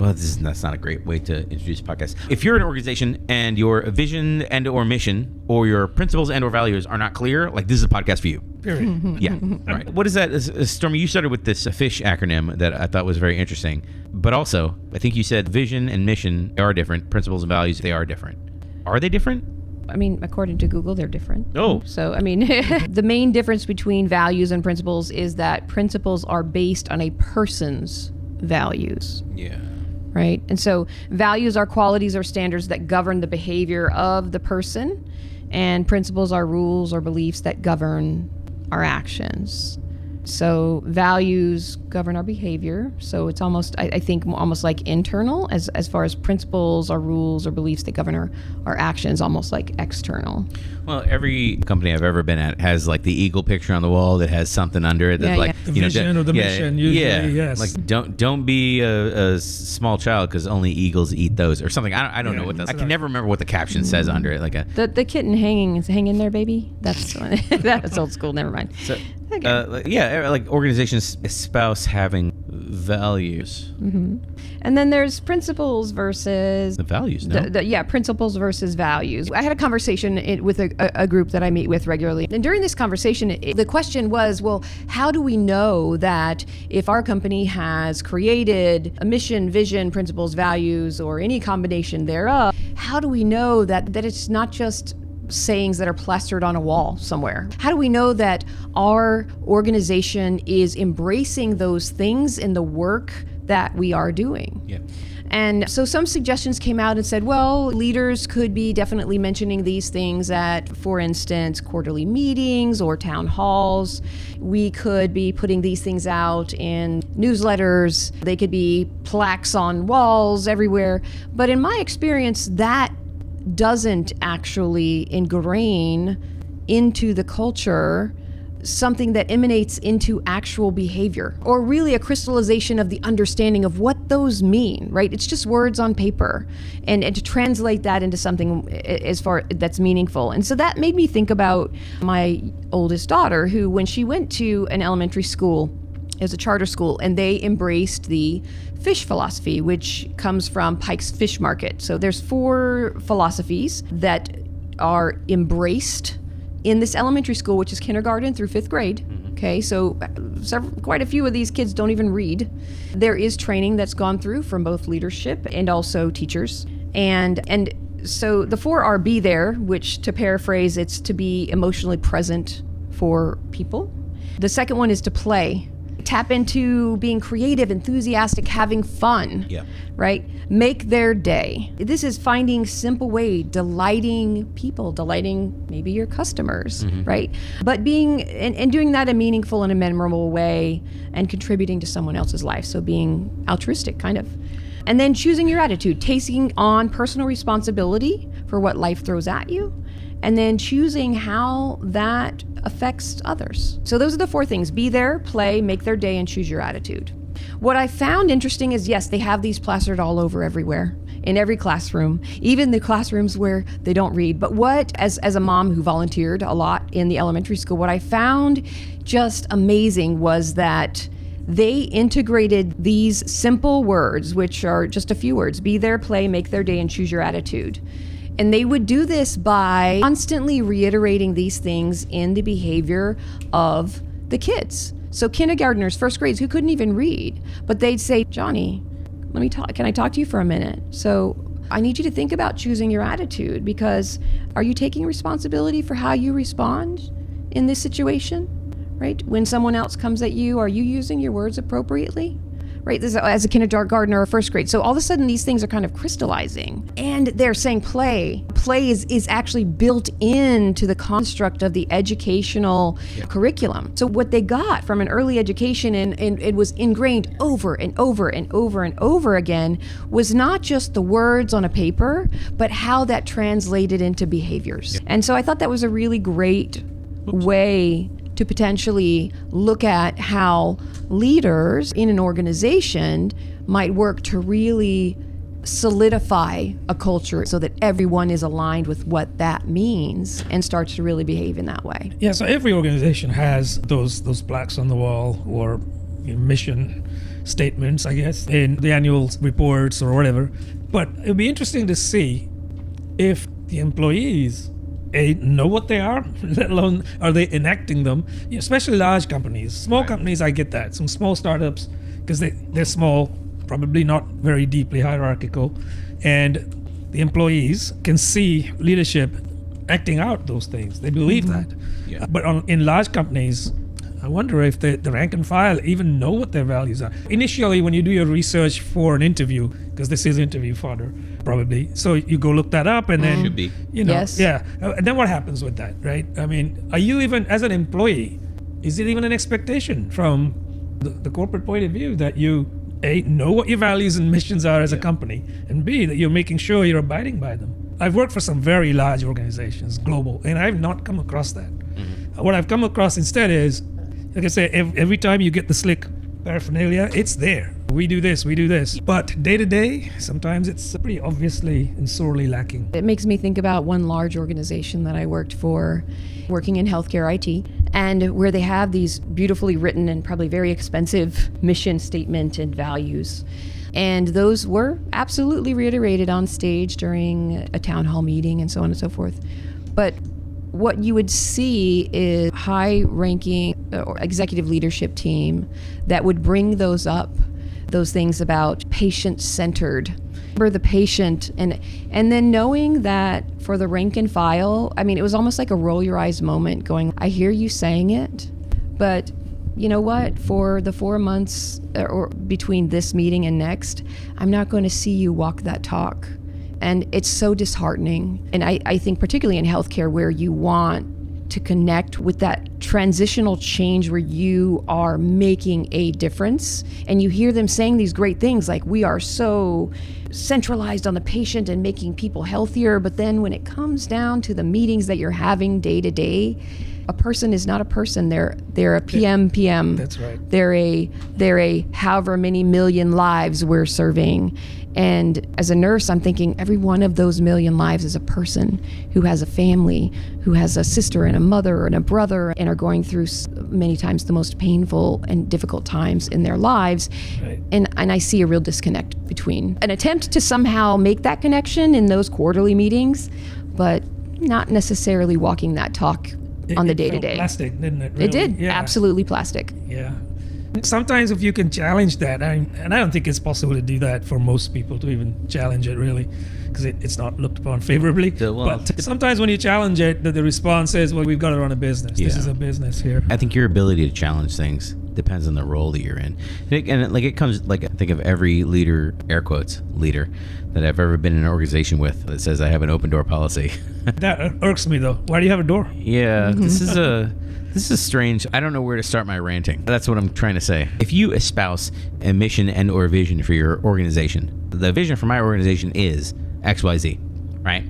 Well, that's not a great way to introduce a podcast. If you're an organization and your vision and or mission or your principles and or values are not clear, like this is a podcast for you. Period. Yeah. All right. What is that? Stormy, you started with this FISH acronym that I thought was very interesting. But also, I think you said vision and mission are different. Principles and values, they are different. Are they different? I mean, according to Google, they're different. Oh. So, I mean, the main difference between values and principles is that principles are based on a person's values. Yeah. Right? And so values are qualities or standards that govern the behavior of the person, and principles are rules or beliefs that govern our actions. So values govern our behavior. So it's almost, I think, almost like internal as far as principles or rules or beliefs that govern our actions, almost like external. Well, every company I've ever been at has like the eagle picture on the wall that has something under it. That's like the vision or the mission. Usually, yes. Like don't be a small child because only eagles eat those or something. I don't know what that's. I can never remember what the caption says under it. Like the kitten hang in there, baby. That's that's old school. Never mind. So, like organizations espouse having values. Mm-hmm. And then there's principles versus the values. No? Principles versus values. I had a conversation with a group that I meet with regularly, and during this conversation, the question was, well, how do we know that if our company has created a mission, vision, principles, values, or any combination thereof, how do we know that it's not just sayings that are plastered on a wall somewhere? How do we know that our organization is embracing those things in the work that we are doing? Yeah. And so some suggestions came out and said, well, leaders could be definitely mentioning these things at, for instance, quarterly meetings or town halls. We could be putting these things out in newsletters. They could be plaques on walls everywhere. But in my experience, that doesn't actually ingrain into the culture something that emanates into actual behavior or really a crystallization of the understanding of what those mean, right? It's just words on paper and to translate that into something as far that's meaningful. And so that made me think about my oldest daughter who, when she went to an elementary school, it was a charter school, and they embraced the fish philosophy, which comes from Pike's Fish Market. So there's 4 philosophies that are embraced in this elementary school, which is kindergarten through 5th grade. Okay, so quite a few of these kids don't even read. There is training that's gone through from both leadership and also teachers. And so the 4 are be there, which, to paraphrase, it's to be emotionally present for people. The second one is to play. Tap into being creative, enthusiastic, having fun, right? Make their day. This is finding simple way, delighting people, delighting maybe your customers, right? But being, and doing that in a meaningful and a memorable way and contributing to someone else's life. So being altruistic, kind of. And then choosing your attitude, taking on personal responsibility for what life throws at you, and then choosing how that affects others. So those are the 4 things: be there, play, make their day, and choose your attitude. What I found interesting is, yes, they have these plastered all over everywhere, in every classroom, even the classrooms where they don't read. But what, as a mom who volunteered a lot in the elementary school, what I found just amazing was that they integrated these simple words, which are just a few words: be there, play, make their day, and choose your attitude. And they would do this by constantly reiterating these things in the behavior of the kids. So kindergartners, 1st grades, who couldn't even read, but they'd say, Johnny, can I talk to you for a minute? So I need you to think about choosing your attitude, because are you taking responsibility for how you respond in this situation, right? When someone else comes at you, are you using your words appropriately? Right, this is as a kindergartner or 1st grade. So all of a sudden these things are kind of crystallizing, and they're saying play. Play is actually built into the construct of the educational curriculum. So what they got from an early education and it was ingrained over and over and over and over again was not just the words on a paper, but how that translated into behaviors. And so I thought that was a really great way to potentially look at how leaders in an organization might work to really solidify a culture so that everyone is aligned with what that means and starts to really behave in that way. Yeah, so every organization has those plaques on the wall or mission, statements, I guess, in the annual reports or whatever. But it would be interesting to see if the employees know what they are, let alone are they enacting them, especially large companies. Small companies, I get that. Some small startups, because they're small, probably not very deeply hierarchical, and the employees can see leadership acting out those things. They believe that. Yeah. But in large companies, I wonder if the rank and file even know what their values are. Initially, when you do your research for an interview, because this is interview fodder, probably, so you go look that up, and then Should be. Yes. And then what happens with that, right? I mean, are you even, as an employee, is it even an expectation from the corporate point of view that you A, know what your values and missions are as a company, and B, that you're making sure you're abiding by them? I've worked for some very large organizations, global, and I've not come across that. What I've come across instead is, like I say, every time you get the slick paraphernalia, it's there. We do this, we do this. But day to day, sometimes it's pretty obviously and sorely lacking. It makes me think about one large organization that I worked for, working in healthcare IT, and where they have these beautifully written and probably very expensive mission statement and values. And those were absolutely reiterated on stage during a town hall meeting and so on and so forth. But what you would see is high-ranking or executive leadership team that would bring those up, those things about patient-centered. Remember the patient, and then knowing that for the rank and file, I mean, it was almost like a roll your eyes moment going, I hear you saying it, but you know what? For the 4 months or between this meeting and next, I'm not going to see you walk that talk. And it's so disheartening. And I think particularly in healthcare, where you want to connect with that transitional change where you are making a difference, and you hear them saying these great things like, we are so centralized on the patient and making people healthier. But then when it comes down to the meetings that you're having day to day, a person is not a person. They're a PM. That's right. They're a however many million lives we're serving. And as a nurse, I'm thinking every one of those million lives is a person who has a family, who has a sister and a mother and a brother, and are going through many times the most painful and difficult times in their lives. Right. And I see a real disconnect between an attempt to somehow make that connection in those quarterly meetings, but not necessarily walking that talk on the day-to-day. Plastic, didn't it? Really? It did. Yeah. Absolutely plastic. Yeah. Sometimes if you can challenge that, and I don't think it's possible to do that for most people to even challenge it really, because it's not looked upon favorably. But sometimes when you challenge it, the response is, well, we've got to run a business. Yeah. This is a business here. I think your ability to challenge things depends on the role that you're in. And it comes, like, I think of every leader, air quotes, leader, that I've ever been in an organization with that says I have an open door policy. That irks me though. Why do you have a door? Yeah, this is strange. I don't know where to start my ranting. That's what I'm trying to say. If you espouse a mission and or vision for your organization, the vision for my organization is XYZ, right?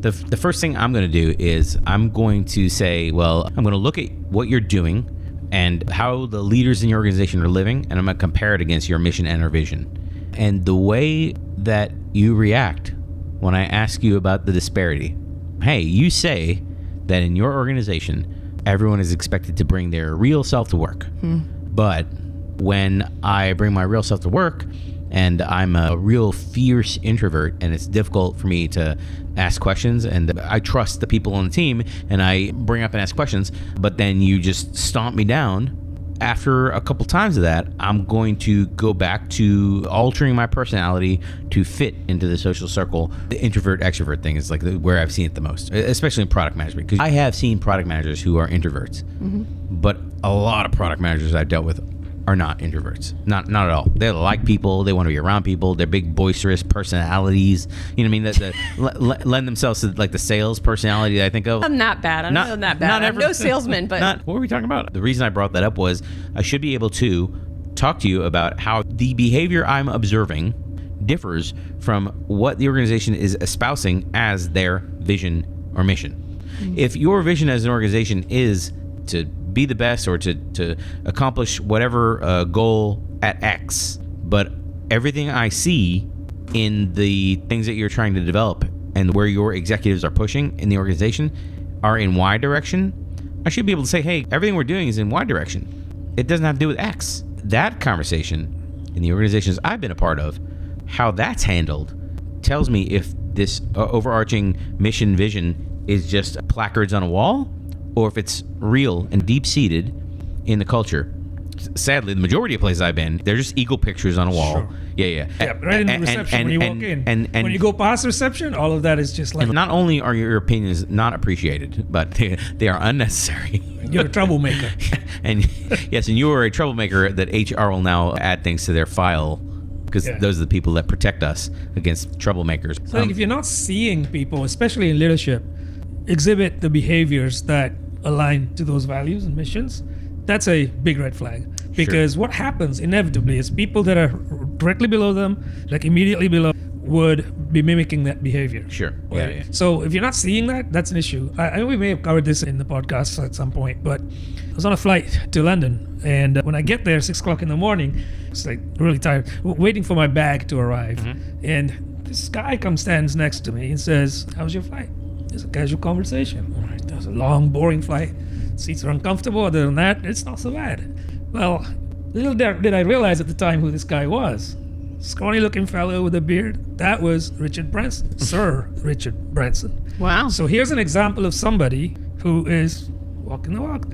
The first thing I'm going to do is I'm going to say, well, I'm going to look at what you're doing and how the leaders in your organization are living, and I'm going to compare it against your mission and or vision. And the way that you react when I ask you about the disparity, hey, you say that in your organization, everyone is expected to bring their real self to work. But when I bring my real self to work and I'm a real fierce introvert and it's difficult for me to ask questions, and I trust the people on the team and I bring up and ask questions, but then you just stomp me down, after a couple times of that, I'm going to go back to altering my personality to fit into the social circle. The introvert-extrovert thing is like where I've seen it the most, especially in product management. Because I have seen product managers who are introverts, but a lot of product managers I've dealt with are not introverts. Not at all. They like people. They want to be around people. They're big, boisterous personalities. You know what I mean? That lend themselves to like the sales personality that I think of. I'm not bad. I'm not bad. I'm no salesman, but what were we talking about? The reason I brought that up was I should be able to talk to you about how the behavior I'm observing differs from what the organization is espousing as their vision or mission. If your vision as an organization is to be the best or to accomplish whatever goal at X, but everything I see in the things that you're trying to develop and where your executives are pushing in the organization are in Y direction, I should be able to say, hey, everything we're doing is in Y direction. It doesn't have to do with X. That conversation in the organizations I've been a part of, how that's handled tells me if this overarching mission vision is just placards on a wall or if it's real and deep-seated in the culture. Sadly, the majority of places I've been, they're just eagle pictures on a wall. Sure. Yeah. Right in the reception when you walk in. And when you go past reception, all of that is just like... And not only are your opinions not appreciated, but they are unnecessary. You're a troublemaker. And yes, and you are a troublemaker that HR will now add things to their file because those are the people that protect us against troublemakers. So if you're not seeing people, especially in leadership, exhibit the behaviors that align to those values and missions, that's a big red flag. Because what happens inevitably is people that are directly below them, like immediately below, would be mimicking that behavior. Sure. Right? Yeah. So if you're not seeing that, that's an issue. I we may have covered this in the podcast at some point, but I was on a flight to London, and when I get there, 6 o'clock in the morning, it's like really tired, waiting for my bag to arrive. And this guy stands next to me and says, "How's your flight?" It's a casual conversation. All right, that was a long, boring flight. Seats are uncomfortable. Other than that, it's not so bad. Well, little did I realize at the time who this guy was. Scrawny-looking fellow with a beard. That was Richard Branson, Sir Richard Branson. Wow. So here's an example of somebody who is walking the walk,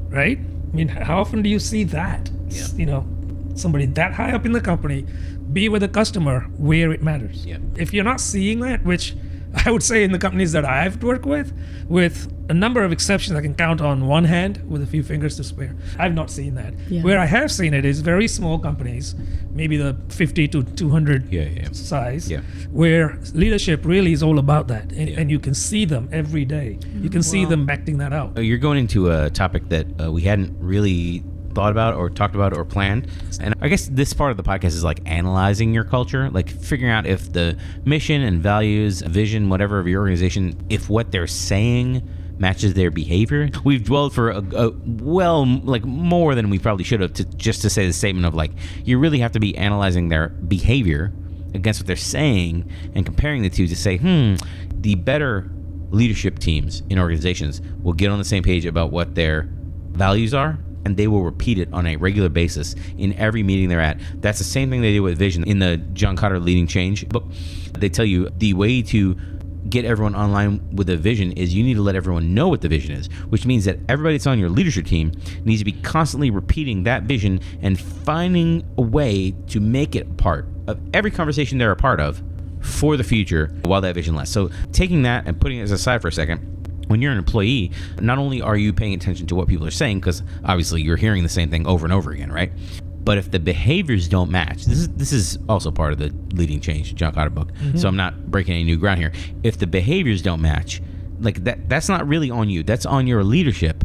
right? I mean, how often do you see that? Yeah. You know, somebody that high up in the company be with the customer where it matters. Yeah. If you're not seeing that, which I would say in the companies that I've worked with a number of exceptions I can count on one hand with a few fingers to spare. I've not seen that. Yeah. Where I have seen it is very small companies, maybe the 50 to 200 size, where leadership really is all about that. And you can see them every day. You can see them acting that out. You're going into a topic that we hadn't really thought about or talked about or planned, and I guess this part of the podcast is like analyzing your culture, like figuring out if the mission and values, vision, whatever of your organization, if what they're saying matches their behavior. We've dwelled for like more than we probably should have to say the statement of like you really have to be analyzing their behavior against what they're saying and comparing the two to say the better leadership teams in organizations will get on the same page about what their values are, and they will repeat it on a regular basis in every meeting they're at. That's the same thing they do with vision. In the John Kotter Leading Change book, they tell you the way to get everyone online with a vision is you need to let everyone know what the vision is, which means that everybody that's on your leadership team needs to be constantly repeating that vision and finding a way to make it part of every conversation they're a part of for the future while that vision lasts. So taking that and putting it aside for a second, when you're an employee, not only are you paying attention to what people are saying, because obviously you're hearing the same thing over and over again, right? But if the behaviors don't match, this is also part of the Leading Change, John Kotter book, so I'm not breaking any new ground here. If the behaviors don't match, like that's not really on you. That's on your leadership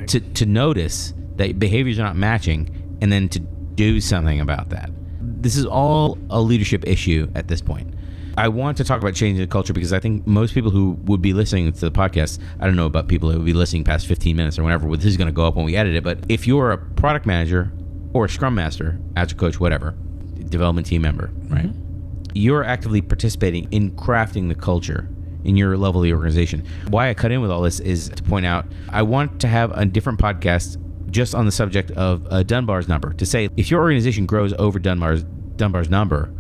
to notice that behaviors are not matching and then to do something about that. This is all a leadership issue at this point. I want to talk about changing the culture because I think most people who would be listening to the podcast, I don't know about people who would be listening past 15 minutes or whenever this is going to go up when we edit it, but if you're a product manager or a scrum master, agile coach, whatever, development team member, right? You're actively participating in crafting the culture in your level of the organization. Why I cut in with all this is to point out, I want to have a different podcast just on the subject of Dunbar's number, to say if your organization grows over Dunbar's number,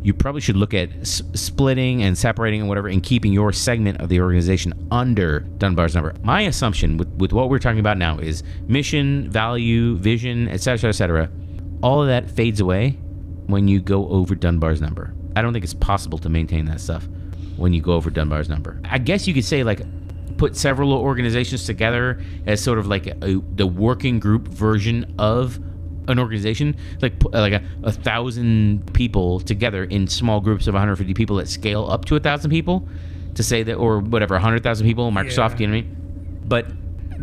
you probably should look at splitting and separating and whatever and keeping your segment of the organization under Dunbar's number. My assumption with what we're talking about now is mission, value, vision, etc., all of that fades away when you go over Dunbar's number. I don't think it's possible to maintain that stuff when you go over Dunbar's number. I guess you could say like put several organizations together as sort of like the working group version of an organization, like 1,000 people together in small groups of 150 people that scale up to 1,000 people, to say that, or whatever, 100,000 people, Microsoft, you know what I mean? But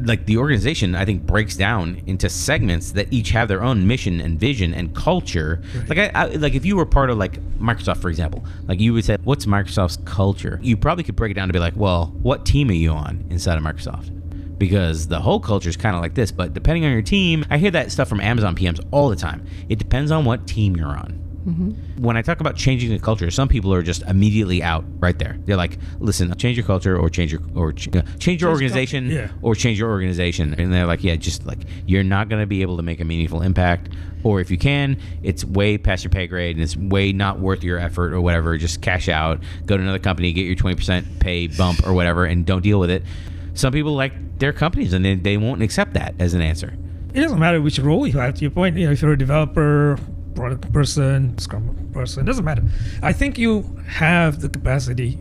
like the organization, I think, breaks down into segments that each have their own mission and vision and culture. Right. Like if you were part of like Microsoft, for example, like you would say, what's Microsoft's culture? You probably could break it down to be like, well, what team are you on inside of Microsoft? Because the whole culture is kind of like this, but depending on your team, I hear that stuff from Amazon PMs all the time. It depends on what team you're on. When I talk about changing the culture, some people are just immediately out right there. They're like, listen, change your culture or change your organization or change your organization. And they're like, yeah, just like, you're not going to be able to make a meaningful impact. Or if you can, it's way past your pay grade and it's way not worth your effort or whatever. Just cash out, go to another company, get your 20% pay bump or whatever, and don't deal with it. Some people like their companies and they won't accept that as an answer. It doesn't matter which role you have. To your point, if you're a developer, product person, scrum person, it doesn't matter. I think you have the capacity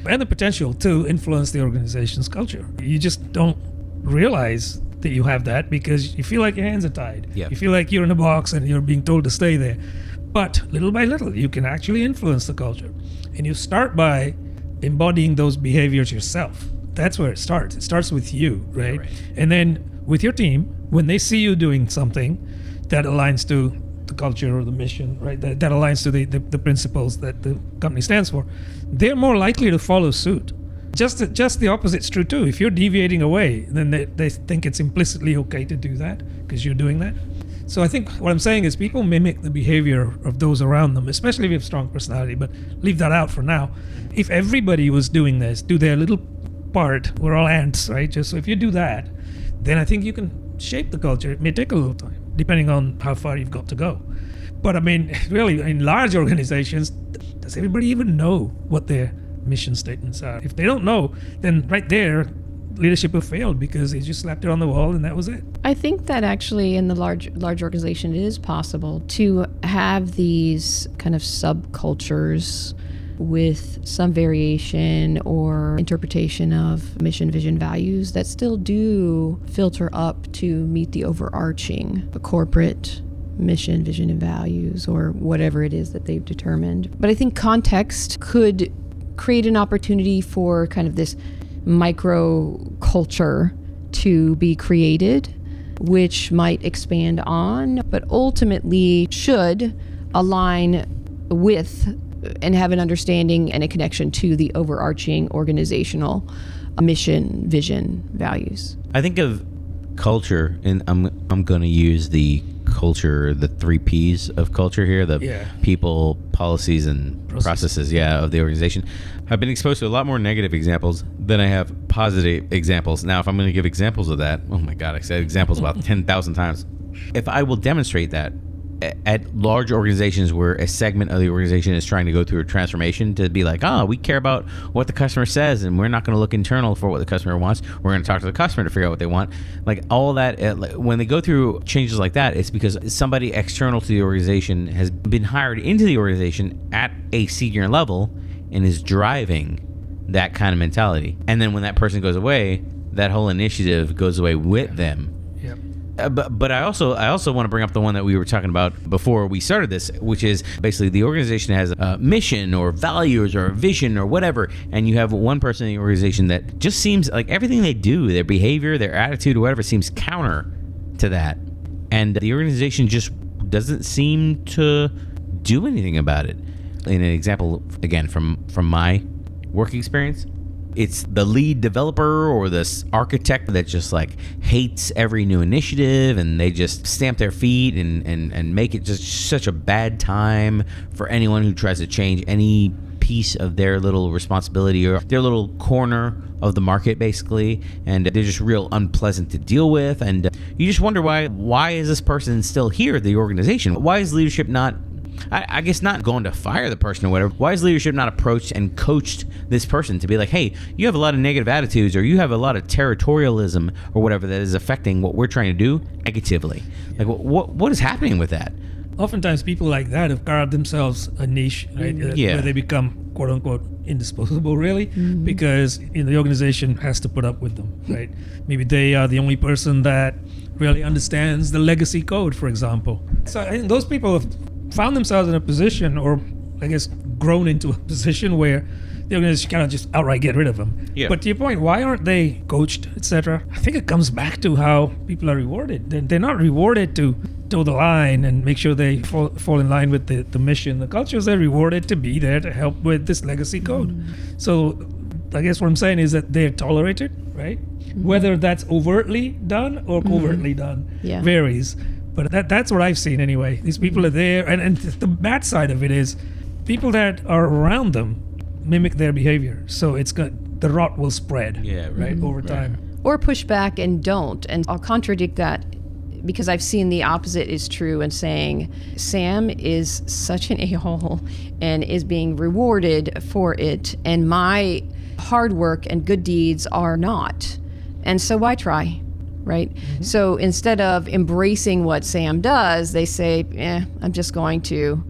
and the potential to influence the organization's culture. You just don't realize that you have that because you feel like your hands are tied. Yep. You feel like you're in a box and you're being told to stay there. But little by little, you can actually influence the culture. And you start by embodying those behaviors yourself. That's where it starts. It starts with you, right? And then with your team, when they see you doing something that aligns to the culture or the mission, right? That aligns to the principles that the company stands for, they're more likely to follow suit. Just the opposite's true too. If you're deviating away, then they think it's implicitly okay to do that because you're doing that. So I think what I'm saying is people mimic the behavior of those around them, especially if you have strong personality, but leave that out for now. If everybody was doing this, do their little part, we're all ants, right? Just so if you do that, then I think you can shape the culture. It may take a little time, depending on how far you've got to go. But I mean, really, in large organizations, does everybody even know what their mission statements are? If they don't know, then right there, leadership have failed because they just slapped it on the wall and that was it. I think that actually in the large organization, it is possible to have these kind of subcultures with some variation or interpretation of mission, vision, values that still do filter up to meet the overarching corporate mission, vision, and values, or whatever it is that they've determined. But I think context could create an opportunity for kind of this micro culture to be created, which might expand on, but ultimately should align with and have an understanding and a connection to the overarching organizational mission, vision, values. I think of culture, and I'm going to use the culture, the 3 Ps of culture here, the people, policies, and processes, of the organization. I've been exposed to a lot more negative examples than I have positive examples. Now, if I'm going to give examples of that, oh my God, I said examples about 10,000 times. If I will demonstrate that at large organizations where a segment of the organization is trying to go through a transformation, to be like, we care about what the customer says and we're not going to look internal for what the customer wants. We're going to talk to the customer to figure out what they want. Like all that, when they go through changes like that, it's because somebody external to the organization has been hired into the organization at a senior level and is driving that kind of mentality. And then when that person goes away, that whole initiative goes away with them. But I also want to bring up the one that we were talking about before we started this, which is basically the organization has a mission or values or a vision or whatever, and you have one person in the organization that just seems like everything they do, their behavior, their attitude, or whatever, seems counter to that, and the organization just doesn't seem to do anything about it. In an example, again, from my work experience, it's the lead developer or this architect that just like hates every new initiative, and they just stamp their feet and make it just such a bad time for anyone who tries to change any piece of their little responsibility or their little corner of the market, basically, and they're just real unpleasant to deal with. And you just wonder why is this person still here at the organization? Why is leadership not, I guess, not going to fire the person or whatever? Why is leadership not approached and coached this person to be like, hey, you have a lot of negative attitudes, or you have a lot of territorialism or whatever that is affecting what we're trying to do negatively? Like, what is happening with that? Oftentimes people like that have carved themselves a niche, right? Where they become quote unquote indisposable, really, because the organization has to put up with them, right? Maybe they are the only person that really understands the legacy code, for example. So I think those people have found themselves in a position, or I guess grown into a position, where the organization cannot just outright get rid of them. Yeah. But to your point, why aren't they coached, etc.? I think it comes back to how people are rewarded. They're not rewarded to toe the line and make sure they fall in line with the mission, the cultures. They're rewarded to be there to help with this legacy code. So I guess what I'm saying is that they're tolerated, right? Whether that's overtly done or covertly done varies. But that's what I've seen anyway. These people are there, and the bad side of it is people that are around them mimic their behavior. So the rot will spread, right, over time. Or push back and don't. And I'll contradict that because I've seen the opposite is true and saying Sam is such an a-hole and is being rewarded for it, and my hard work and good deeds are not. And so why try, right? So instead of embracing what Sam does, they say, I'm just going to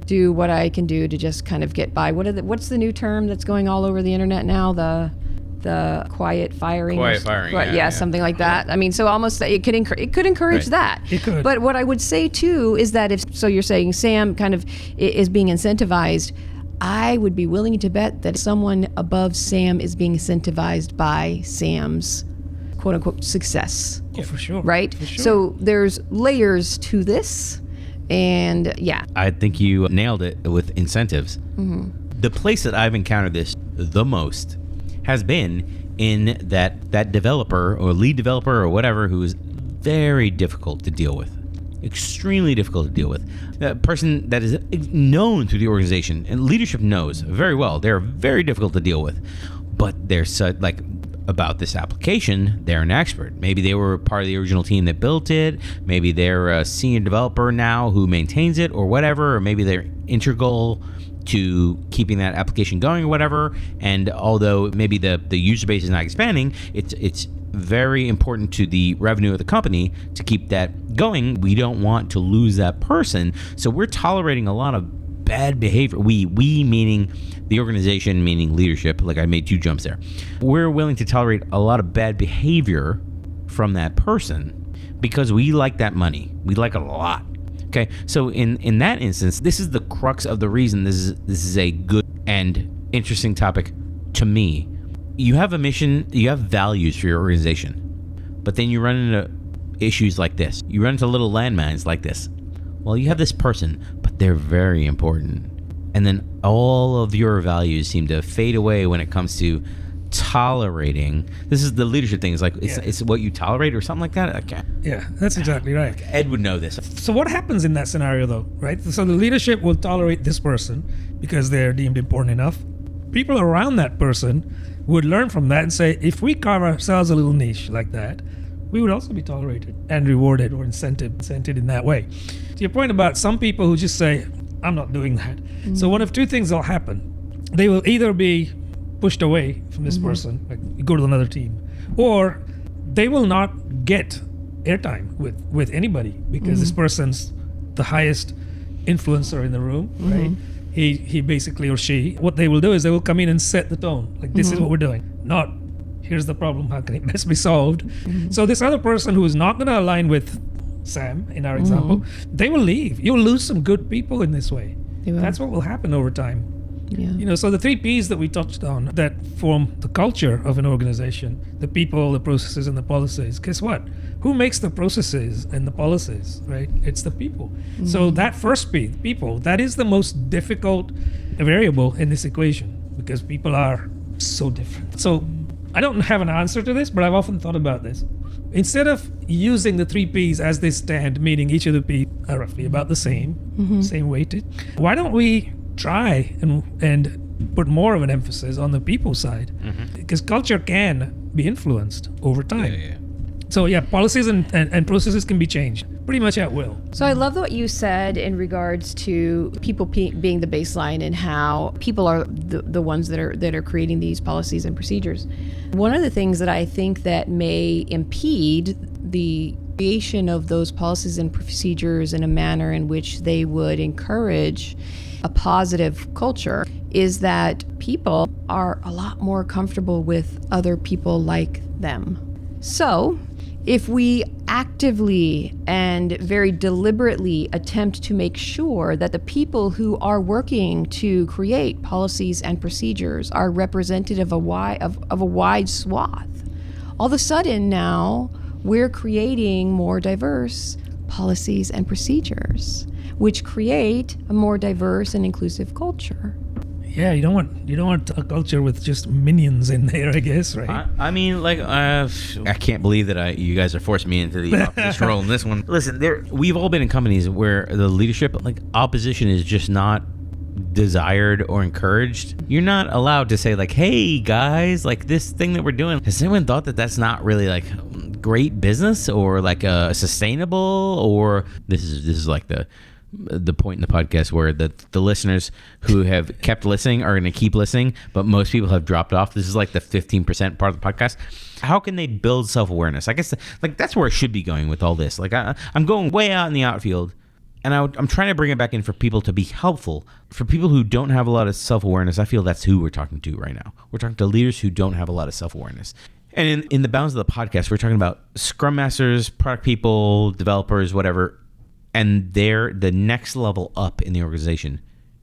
do what I can do to just kind of get by. What's the new term that's going all over the internet now? The quiet firing. Quiet firing. Yeah, something like that. I mean, so almost it could encourage that. It could. But what I would say too is that you're saying Sam kind of is being incentivized, I would be willing to bet that someone above Sam is being incentivized by Sam's quote unquote success. Oh, for sure. Right? For sure. So there's layers to this. And I think you nailed it with incentives. The place that I've encountered this the most has been in that developer or lead developer or whatever who is very difficult to deal with. Extremely difficult to deal with. That person that is known through the organization and leadership knows very well they're very difficult to deal with. But they're like about this application, they're an expert. Maybe they were part of the original team that built it. Maybe they're a senior developer now who maintains it or whatever. Or maybe they're integral to keeping that application going or whatever. And although maybe the user base is not expanding, it's very important to the revenue of the company to keep that going. We don't want to lose that person. So we're tolerating a lot of bad behavior. We meaning the organization, meaning leadership. Like I made 2 jumps there. We're willing to tolerate a lot of bad behavior from that person because we like that money. We like it a lot. Okay, so in that instance, this is the crux of the reason this is a good and interesting topic to me. You have a mission, you have values for your organization, but then you run into issues like this. You run into little landmines like this. Well, you have this person, but they're very important. And then all of your values seem to fade away when it comes to tolerating. This is the leadership thing. It's like it's what you tolerate or something like that. Okay. Yeah, that's exactly right. Ed would know this. So what happens in that scenario though, right? So the leadership will tolerate this person because they're deemed important enough. People around that person would learn from that and say, if we carve ourselves a little niche like that, we would also be tolerated and rewarded or incented in that way. To your point about some people who just say, I'm not doing that. So one of 2 things will happen. They will either be pushed away from this person, like you go to another team, or they will not get airtime with anybody because this person's the highest influencer in the room, right? He basically, or she, what they will do is they will come in and set the tone. Like, this is what we're doing. Not, here's the problem, how can it best be solved? So this other person who is not going to align with Sam, in our example, they will leave. You'll lose some good people in this way. That's what will happen over time. Yeah. So the 3 Ps that we touched on that form the culture of an organization, the people, the processes, and the policies. Guess what? Who makes the processes and the policies, right? It's the people. So that first P, people, that is the most difficult variable in this equation because people are so different. So I don't have an answer to this, but I've often thought about this. Instead of using the 3 Ps as they stand, meaning each of the Ps are roughly about the same, same weighted, why don't we try and put more of an emphasis on the people side? Because culture can be influenced over time. So policies and processes can be changed pretty much at will. So I love what you said in regards to people being the baseline and how people are the ones that are creating these policies and procedures. One of the things that I think that may impede the creation of those policies and procedures in a manner in which they would encourage a positive culture is that people are a lot more comfortable with other people like them. So if we actively and very deliberately attempt to make sure that the people who are working to create policies and procedures are representative of a wide swath, all of a sudden now we're creating more diverse policies and procedures, which create a more diverse and inclusive culture. Yeah, you don't want a culture with just minions in there, I guess, right? I mean, like, I can't believe that you guys are forcing me into the opposition role in this one. Listen, we've all been in companies where the leadership, like, opposition is just not desired or encouraged. You're not allowed to say, like, hey guys, like, this thing that we're doing, has anyone thought that that's not really like great business or like sustainable, or this is like the point in the podcast where the listeners who have kept listening are going to keep listening, but most people have dropped off. This is like the 15% part of the podcast. How can they build self-awareness? I guess like that's where I should be going with all this. Like I'm going way out in the outfield, and I'm trying to bring it back in for people to be helpful. For people who don't have a lot of self-awareness, I feel that's who we're talking to right now. We're talking to leaders who don't have a lot of self-awareness. And in the bounds of the podcast, we're talking about Scrum Masters, product people, developers, whatever, and they're the next level up in the organization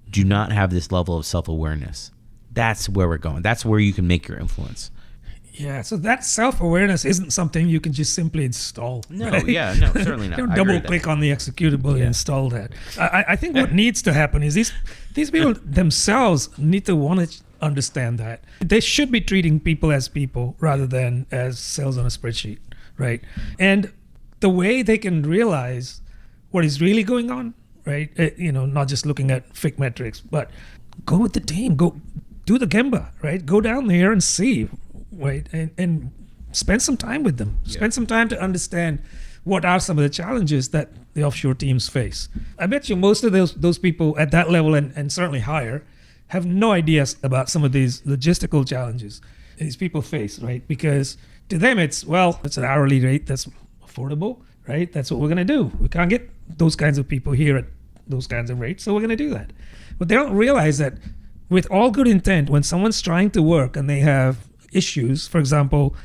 do not have this level of self-awareness. That's where we're going. That's where you can make your influence. Yeah, so that self-awareness isn't something you can just simply install. No, right? yeah, no, certainly not. Don't double click on the executable and install that. I think what needs to happen is these people themselves need to want to understand that. They should be treating people as people rather than as cells on a spreadsheet, right? And the way they can realize what is really going on, right? Not just looking at fake metrics, but go with the team, go do the Gemba, right? Go down there and see, right? And spend some time with them. Spend some time to understand what are some of the challenges that the offshore teams face. I bet you most of those people at that level and certainly higher have no ideas about some of these logistical challenges these people face, right? Because to them it's an hourly rate that's affordable, right? That's what we're going to do. We can't get those kinds of people here at those kinds of rates, so we're going to do that. But they don't realize that with all good intent, when someone's trying to work and they have issues, for example,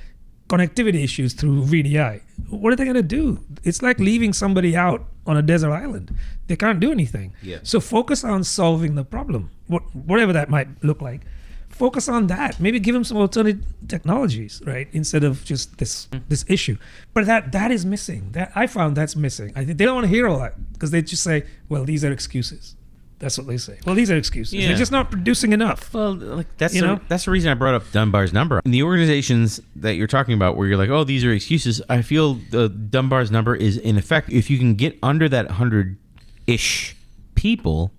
connectivity issues through VDI, what are they going to do? It's like leaving somebody out on a desert island. They can't do anything. Yeah. So focus on solving the problem, whatever that might look like. Focus on that. Maybe give them some alternative technologies, right? Instead of just this issue. But that is missing. That I found that's missing. I think they don't want to hear all that because they just say, well, these are excuses. That's what they say. Well, these are excuses. Yeah. They're just not producing enough. Well, like that's the reason I brought up Dunbar's number. In the organizations that you're talking about where you're like, oh, these are excuses, I feel the Dunbar's number is in effect, if you can get under that 100-ish people,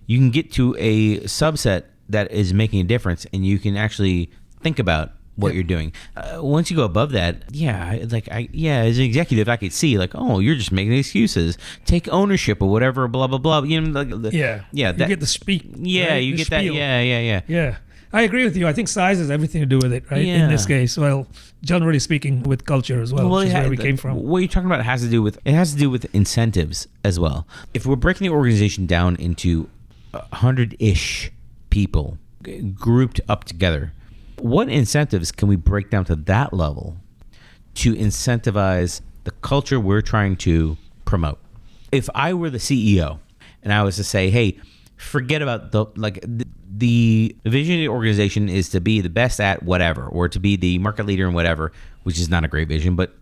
you can get to a subset that is making a difference, and you can actually think about what you're doing. Once you go above that, as an executive, I could see like, oh, you're just making excuses. Take ownership or whatever, blah blah blah. You know, you get the speak. Yeah, right? you the get spiel. that. Yeah. I agree with you. I think size has everything to do with it, right? Yeah. In this case, well, generally speaking, with culture as well, which is where we came from. What you're talking about has to do with incentives as well. If we're breaking the organization down into 100-ish people grouped up together, what incentives can we break down to that level to incentivize the culture we're trying to promote? If I were the CEO and I was to say, hey, forget about the vision of the organization is to be the best at whatever, or to be the market leader in whatever, which is not a great vision, but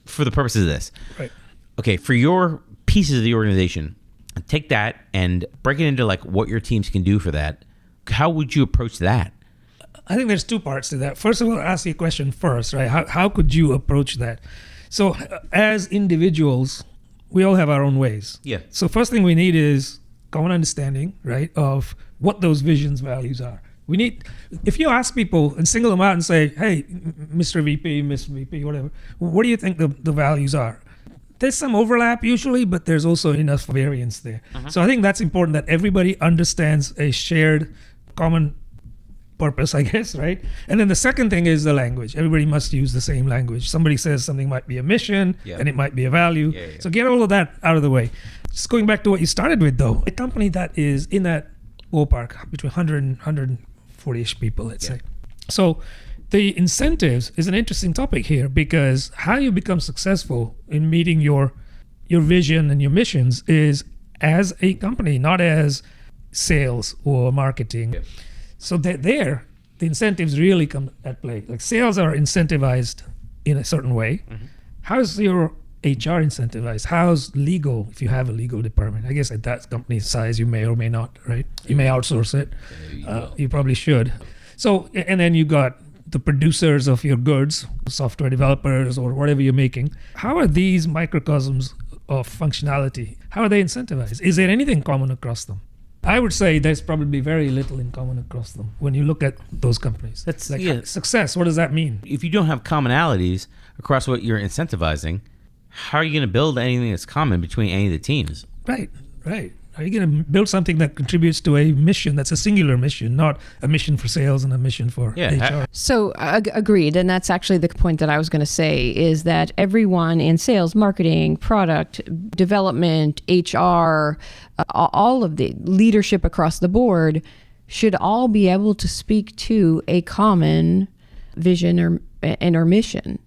for the purposes of this. Right. Okay, for your pieces of the organization, take that and break it into like what your teams can do for that. How would you approach that? I think there's two parts to that. First of all, ask your question first, right? How could you approach that? So as individuals, we all have our own ways. Yeah. So first thing we need is common understanding, right, of what those visions, values are. We need, if you ask people and single them out and say, hey, Mr. VP, Miss VP, whatever, what do you think the values are? There's some overlap usually, but there's also enough variance there. Uh-huh. So I think that's important that everybody understands a shared common purpose, I guess, right? And then the second thing is the language. Everybody must use the same language. Somebody says something might be a mission and it might be a value. Yeah. So get all of that out of the way. Just going back to what you started with though, a company that is in that ballpark between 100 and 140-ish people, let's say. So the incentives is an interesting topic here because how you become successful in meeting your vision and your missions is as a company, not as sales or marketing. Yeah. So that the incentives really come at play. Like sales are incentivized in a certain way. Mm-hmm. How's your HR incentivized? How's legal, if you have a legal department? I guess at that company's size, you may or may not, right? You may outsource it. You probably should. So, and then you got the producers of your goods, software developers or whatever you're making. How are these microcosms of functionality, how are they incentivized? Is there anything common across them? I would say there's probably very little in common across them when you look at those companies. That's like success. What does that mean? If you don't have commonalities across what you're incentivizing, how are you going to build anything that's common between any of the teams? Right. Are you going to build something that contributes to a mission that's a singular mission, not a mission for sales and a mission for HR? So agreed. And that's actually the point that I was going to say is that everyone in sales, marketing, product development, HR, all of the leadership across the board should all be able to speak to a common vision or mission.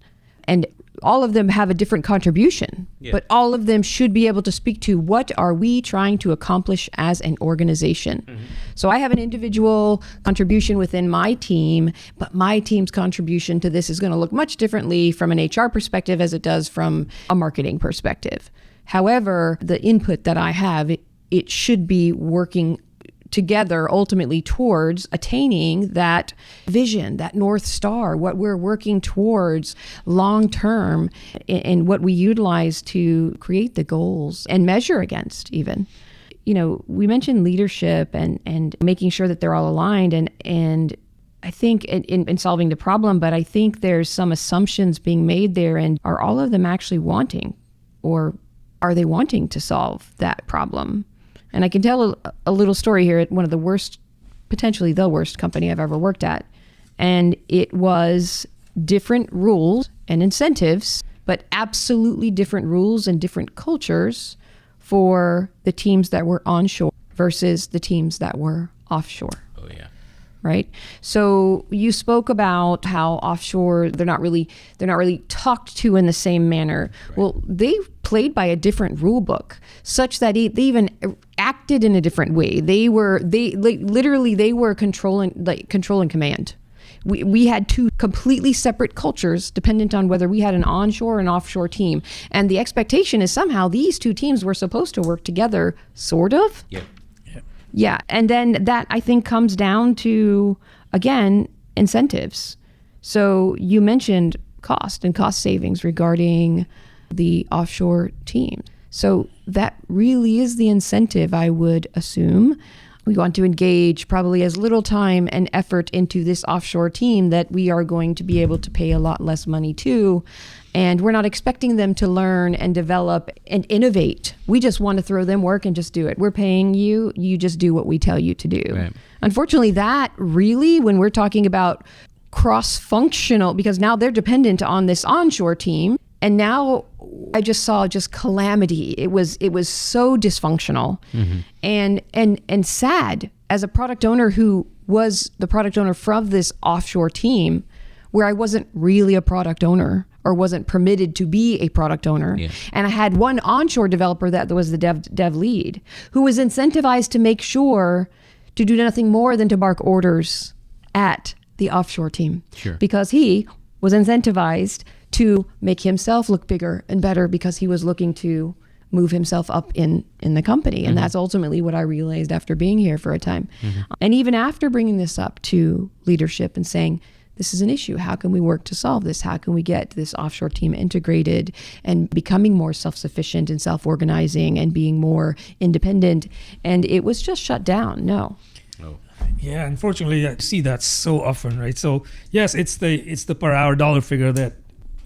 And all of them have a different contribution, but all of them should be able to speak to what are we trying to accomplish as an organization. Mm-hmm. So I have an individual contribution within my team, but my team's contribution to this is going to look much differently from an HR perspective as it does from a marketing perspective. However, the input that I have, it should be working together ultimately towards attaining that vision, that North Star, what we're working towards long term, and what we utilize to create the goals and measure against even. You know, we mentioned leadership and making sure that they're all aligned and I think in solving the problem, but I think there's some assumptions being made there, and are all of them actually wanting, or are they wanting to solve that problem? And I can tell a little story here at one of the worst, potentially the worst company I've ever worked at. And it was different rules and incentives, but absolutely different rules and different cultures for the teams that were onshore versus the teams that were offshore. Oh, yeah. Right? So you spoke about how offshore, they're not really talked to in the same manner. Right. Well, they played by a different rule book, such that they even acted in a different way. They were controlling command. We had two completely separate cultures dependent on whether we had an onshore or an offshore team. And the expectation is somehow these two teams were supposed to work together, sort of. Yep. Yeah, and then that I think comes down to, again, incentives. So you mentioned cost and cost savings regarding the offshore team. So that really is the incentive, I would assume. We want to engage probably as little time and effort into this offshore team that we are going to be able to pay a lot less money to. And we're not expecting them to learn and develop and innovate. We just want to throw them work and just do it. We're paying you, you just do what we tell you to do. Right. Unfortunately, that really, when we're talking about cross-functional, because now they're dependent on this onshore team, and now I just saw calamity. It was so dysfunctional and sad as a product owner who was the product owner from this offshore team, where I wasn't really a product owner or wasn't permitted to be a product owner. Yeah. And I had one onshore developer that was the dev lead, who was incentivized to make sure to do nothing more than to bark orders at the offshore team. Sure. Because he was incentivized to make himself look bigger and better because he was looking to move himself up in the company. And that's ultimately what I realized after being here for a time. And even after bringing this up to leadership and saying, this is an issue. How can we work to solve this? How can we get this offshore team integrated and becoming more self-sufficient and self-organizing and being more independent? And it was just shut down. No. Oh. Yeah, unfortunately, I see that so often, right? So yes, it's the per hour dollar figure that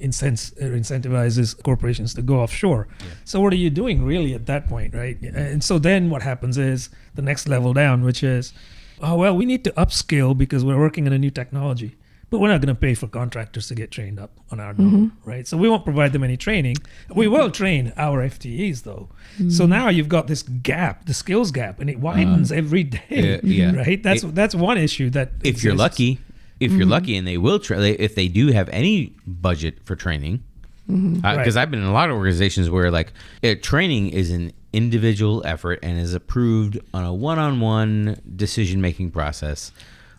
incentivizes corporations to go offshore. Yeah. So what are you doing really at that point, right? And so then what happens is the next level down, which is, oh, well, we need to upskill because we're working on a new technology. But we're not going to pay for contractors to get trained up on our dollar, right? So we won't provide them any training. We will train our FTEs, though. So now you've got this gap, the skills gap, and it widens every day, right? That's one issue that if exists. You're lucky, you're lucky, and they will if they do have any budget for training, because I've been in a lot of organizations where training is an individual effort and is approved on a one-on-one decision-making process.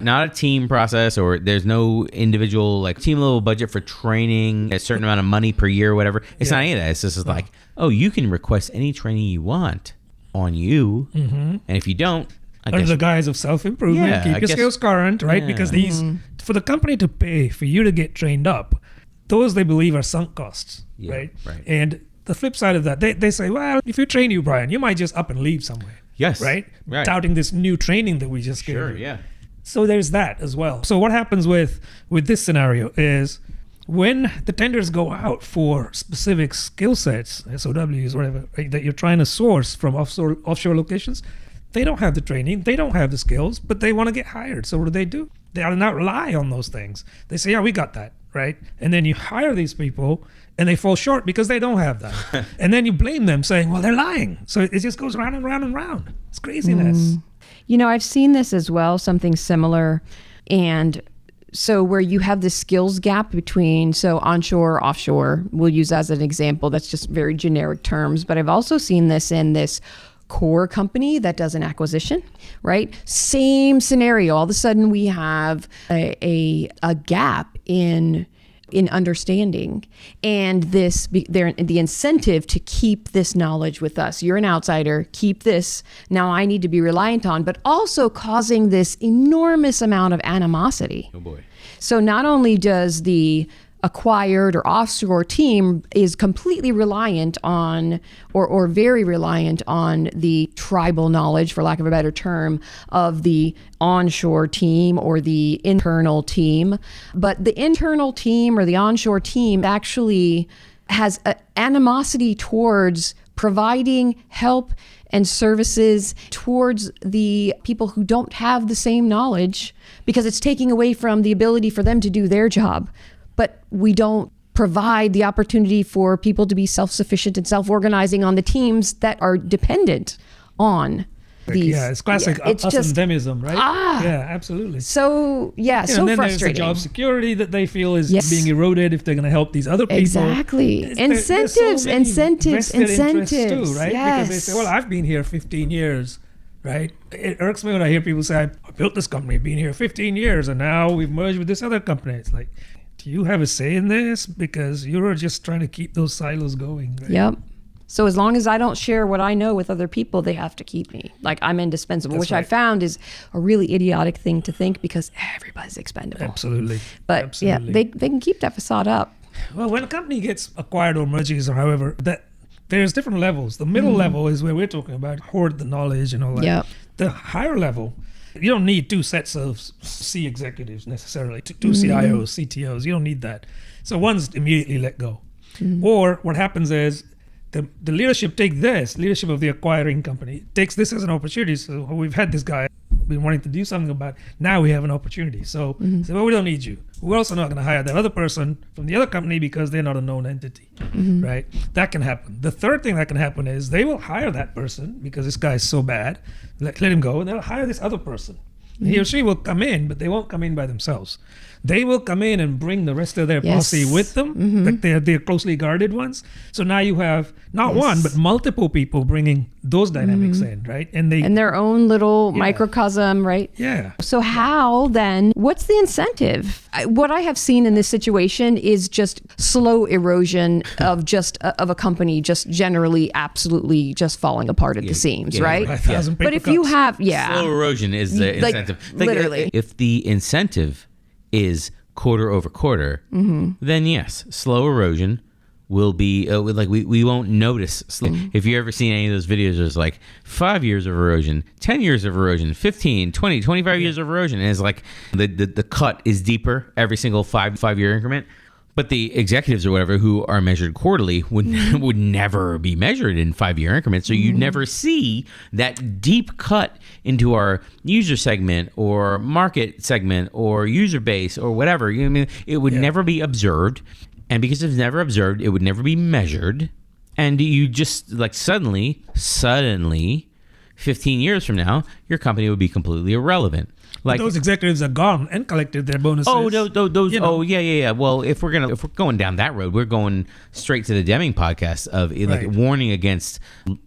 Not a team process, or there's no individual like team level budget for training, a certain amount of money per year or whatever. It's not any of that. It's just like, oh, you can request any training you want on you. And if you don't, under the guise of self-improvement, keep your skills current, right? Because these, for the company to pay for you to get trained up, those they believe are sunk costs, right? And the flip side of that, they say, well, if you train you, Brian, you might just up and leave somewhere. Yes. Right? Touting this new training that we just gave you. Sure, yeah. So there's that as well. So what happens with this scenario is when the tenders go out for specific skill sets, SOWs, whatever, right, that you're trying to source from offshore locations, they don't have the training, they don't have the skills, but they want to get hired. So what do? They are not rely on those things. They say, yeah, we got that, right? And then you hire these people and they fall short because they don't have that. And then you blame them saying, well, they're lying. So it just goes round and round and round. It's craziness. You know, I've seen this as well, something similar. And so where you have this skills gap between, so onshore, offshore, we'll use as an example, that's just very generic terms. But I've also seen this in this core company that does an acquisition, right? Same scenario. All of a sudden we have a gap in understanding, and the incentive to keep this knowledge with us. You're an outsider, keep this. Now I need to be reliant on, but also causing this enormous amount of animosity. Oh boy. So not only does the acquired or offshore team is completely reliant on or very reliant on the tribal knowledge, for lack of a better term, of the onshore team or the internal team. But the internal team or the onshore team actually has an animosity towards providing help and services towards the people who don't have the same knowledge, because it's taking away from the ability for them to do their job. But we don't provide the opportunity for people to be self-sufficient and self-organizing on the teams that are dependent on these. Yeah, it's classic us and themism, right? Yeah, absolutely. So, yeah, so and then frustrating. There's the job security that they feel is being eroded if they're going to help these other people. Exactly. Incentives too, right? Because they say, well, I've been here 15 years. Right? It irks me when I hear people say, I built this company, been here 15 years, and now we've merged with this other company. It's like, do you have a say in this? Because you're just trying to keep those silos going. Right? Yep. So as long as I don't share what I know with other people, they have to keep me. Like, I'm indispensable, which I found is a really idiotic thing to think, because everybody's expendable. Absolutely. But yeah, they can keep that facade up. Well, when a company gets acquired or merges or however, that there's different levels. The middle level is where we're talking about hoard the knowledge and all that. Yep. The higher level, you don't need two sets of C executives necessarily, two CIOs, CTOs. You don't need that. So one's immediately let go. Or what happens is the leadership leadership of the acquiring company takes this as an opportunity. So we've had this guy been wanting to do something about it. Now we have an opportunity. So say, well, we don't need you. We're also not going to hire that other person from the other company because they're not a known entity, right? That can happen. The third thing that can happen is they will hire that person because this guy is so bad. Let him go, and they'll hire this other person. He or she will come in, but they won't come in by themselves. They will come in and bring the rest of their posse with them, like they're closely guarded ones. So now you have not one, but multiple people bringing those dynamics in, right? And their own little microcosm, right? Yeah. So how then, what's the incentive? What I have seen in this situation is just slow erosion of a company just generally absolutely just falling apart at the seams, right? But if you have, slow erosion is the incentive. Literally. If the incentive is quarter over quarter, then yes, slow erosion will be like we won't notice. If you ever seen any of those videos, there's like 5 years of erosion, 10 years of erosion, 15, 20, 25 years of erosion. And it's like the cut is deeper every single 5 year increment. But the executives or whatever who are measured quarterly would never be measured in 5 year increments. So you never see that deep cut into our user segment or market segment or user base or whatever. You know what I mean? It would never be observed. And because it's never observed, it would never be measured. And you just like suddenly, 15 years from now, your company would be completely irrelevant. Like those executives are gone and collected their bonuses. Oh, those. You know. Oh, yeah. Well, if we're going down that road, we're going straight to the Deming podcast of like warning against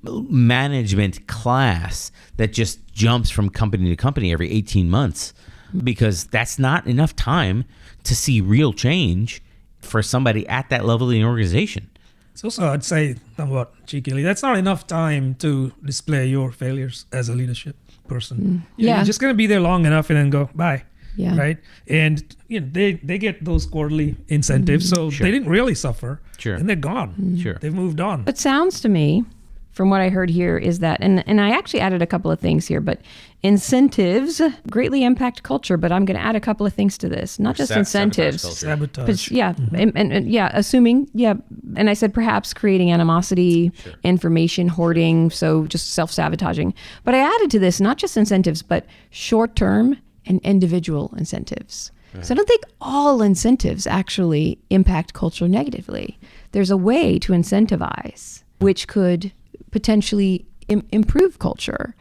management class that just jumps from company to company every 18 months. because that's not enough time to see real change for somebody at that level in the organization. So I'd say, somewhat cheekily, that's not enough time to display your failures as a leadership person. Yeah. You're just going to be there long enough and then go, bye. Yeah. Right. And they get those quarterly incentives. So Sure. they didn't really suffer. Sure. And they're gone. Sure. They've moved on. It sounds to me, from what I heard here, is that, and I actually added a couple of things here, but incentives greatly impact culture. But I'm going to add a couple of things to this, not just incentives. Sabotage. But yeah, and yeah, assuming, yeah, and I said perhaps creating animosity, information hoarding, so just self-sabotaging. But I added to this not just incentives, but short-term and individual incentives. So I don't think all incentives actually impact culture negatively. There's a way to incentivize, which could potentially improve culture.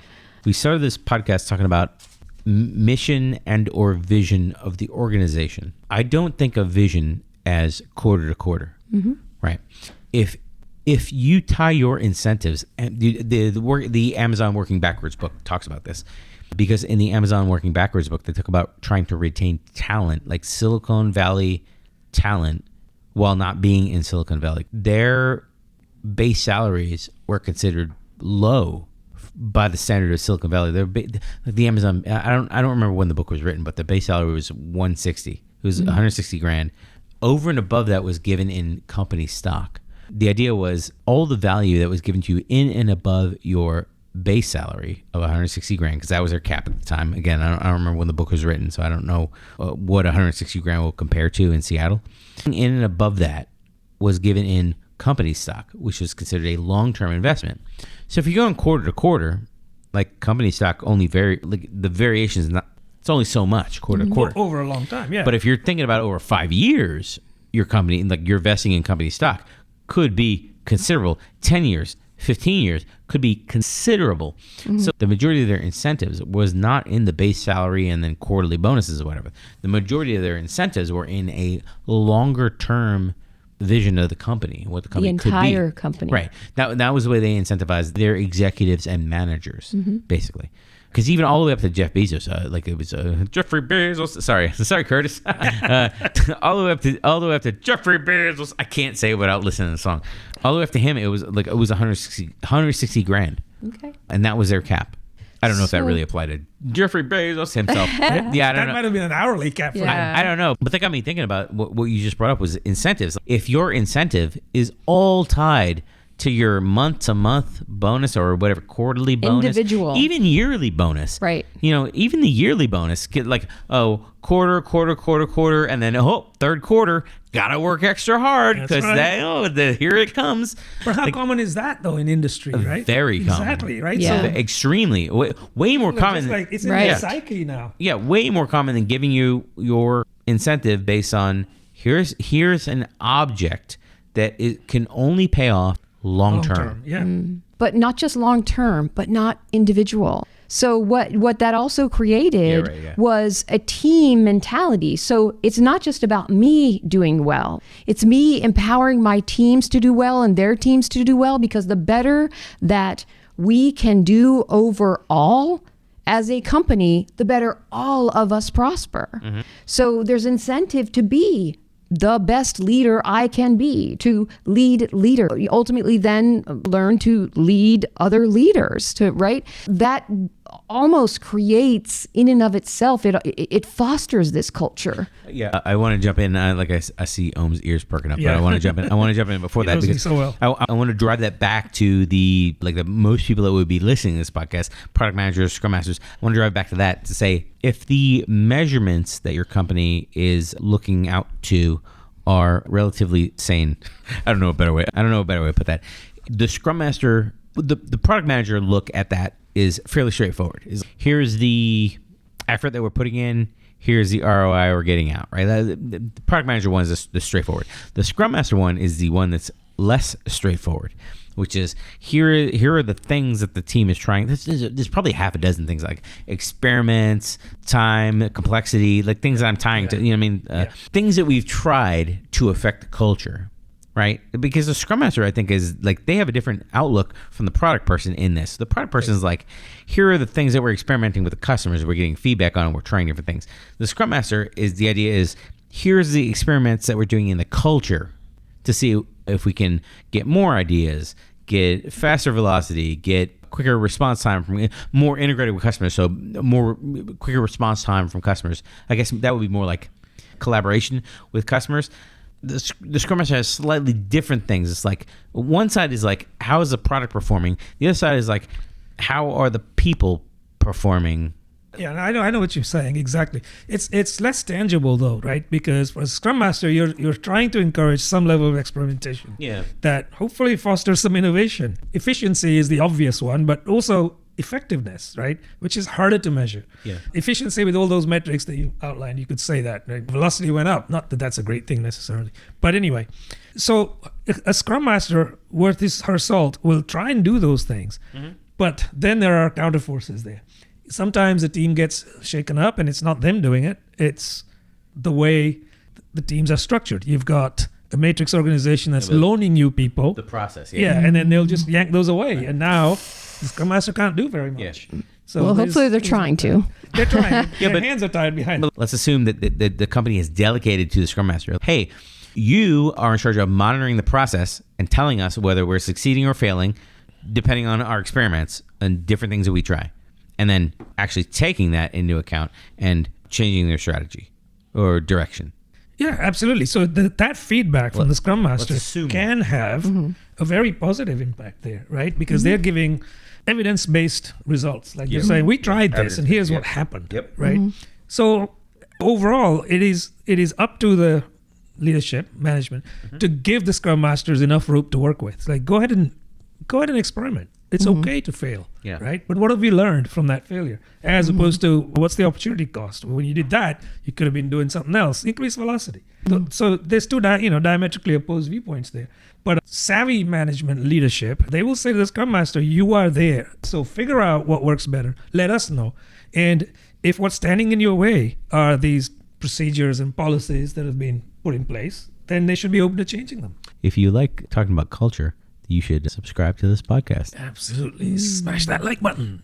We started this podcast talking about mission and or vision of the organization. I don't think of vision as quarter to quarter, right? If you tie your incentives, and the Amazon Working Backwards book talks about this, because in the Amazon Working Backwards book, they talk about trying to retain talent, like Silicon Valley talent, while not being in Silicon Valley. Their base salaries were considered low by the standard of Silicon Valley. The Amazon, I don't remember when the book was written, but the base salary was 160. It was 160 grand. Over and above that was given in company stock. The idea was all the value that was given to you in and above your base salary of 160 grand, because that was their cap at the time. Again, I don't remember when the book was written, so I don't know what 160 grand will compare to in Seattle. In and above that was given in company stock, which was considered a long-term investment. So if you're going quarter to quarter, like company stock only the variation is not, it's only so much quarter to quarter. Over a long time, yeah. But if you're thinking about over 5 years, your company, like you're investing in company stock, could be considerable. 10 years, 15 years could be considerable. So the majority of their incentives was not in the base salary and then quarterly bonuses or whatever. The majority of their incentives were in a longer term vision of the company, what the company could be. The entire company. Right. That was the way they incentivized their executives and managers, basically. Because even all the way up to Jeff Bezos, like it was Jeffrey Bezos. Sorry, Curtis. all the way up to Jeffrey Bezos. I can't say it without listening to the song. All the way up to him, it was 160 grand. Okay. And that was their cap. I don't know if that really applied to Jeffrey Bezos himself. Yeah, I don't that know. might have been an hourly cap for him. Yeah. I don't know. But that got me thinking about what you just brought up was incentives. If your incentive is all tied to your month-to-month bonus or whatever, quarterly bonus, Individual. even yearly bonus, Right. Even the yearly bonus, get like, quarter, and then third quarter, gotta work extra hard because right. Here it comes. But how common is that though in industry, right? Very common. Exactly, right? Yeah. So Extremely, way more common. it's in Right. the psyche now. Yeah, way more common than giving you your incentive based on here's an object that it can only pay off long term. Yeah. But not just long term, but not individual. So what that also created was a team mentality. So it's not just about me doing well. It's me empowering my teams to do well and their teams to do well, because the better that we can do overall as a company, the better all of us prosper. So there's incentive to be the best leader I can be, to lead leader. You ultimately then learn to lead other leaders, right? That almost creates in and of itself, it fosters this culture. Yeah, I want to jump in. I see Ohm's ears perking up, Yeah. but I want to jump in. I want to jump in before that knows me because so well. I want to drive that back to the most people that would be listening to this podcast, product managers, scrum masters. I want to drive back to that to say, if the measurements that your company is looking out to are relatively sane, I don't know a better way to put that. The scrum master, the product manager look at that is fairly straightforward. Here's the effort that we're putting in, here's the ROI we're getting out, right? The product manager one is the straightforward. The scrum master one is the one that's less straightforward, which is here are the things that the team is trying. There's probably half a dozen things, like experiments, time, complexity, like things that I'm tying to, things that we've tried to affect the culture. right? Because the Scrum Master, I think, is like they have a different outlook from the product person in this. The product person is like, here are the things that we're experimenting with the customers, we're getting feedback on, and we're trying different things. The Scrum Master is the idea is, here's the experiments that we're doing in the culture to see if we can get more ideas, get faster velocity, get quicker response time from more integrated with customers, so more quicker response time from customers. I guess that would be more like collaboration with customers. The Scrum Master has slightly different things. It's like one side is like, how is the product performing? The other side is like, how are the people performing? Yeah, I know what you're saying exactly. It's less tangible though, right? Because for a Scrum Master, you're trying to encourage some level of experimentation. Yeah. That hopefully fosters some innovation. Efficiency is the obvious one, but also effectiveness, right? Which is harder to measure. Yeah. Efficiency with all those metrics that you outlined, you could say that, right? Velocity went up. Not that that's a great thing necessarily, but anyway. So a Scrum Master worth her salt will try and do those things, but then there are counterforces there. Sometimes the team gets shaken up and it's not them doing it. It's the way the teams are structured. You've got a matrix organization that's loaning you people. The process, Yeah, and then they'll just yank those away. And now the Scrum Master can't do very much. Yeah. So Well, hopefully they're trying to. They're trying. Yeah, Their but- hands are tied behind. But let's assume that the company is delegated to the Scrum Master. Hey, you are in charge of monitoring the process and telling us whether we're succeeding or failing, depending on our experiments and different things that we try. And then actually taking that into account and changing their strategy or direction. Yeah, absolutely. So that feedback from the Scrum Master assume can have a very positive impact there, right? Because they're giving evidence-based results. Like they're saying, we tried this and here's what happened, right? So overall, it is up to the leadership, management, to give the Scrum Masters enough rope to work with. It's like, go ahead and experiment. It's okay to fail, right? But what have we learned from that failure? As opposed to, what's the opportunity cost? When you did that, you could have been doing something else. Increase velocity. So there's two diametrically opposed viewpoints there. But savvy management leadership, they will say to the Scrum Master, you are there. So figure out what works better. Let us know. And if what's standing in your way are these procedures and policies that have been put in place, then they should be open to changing them. If you like talking about culture, you should subscribe to this podcast. Absolutely. Smash that like button.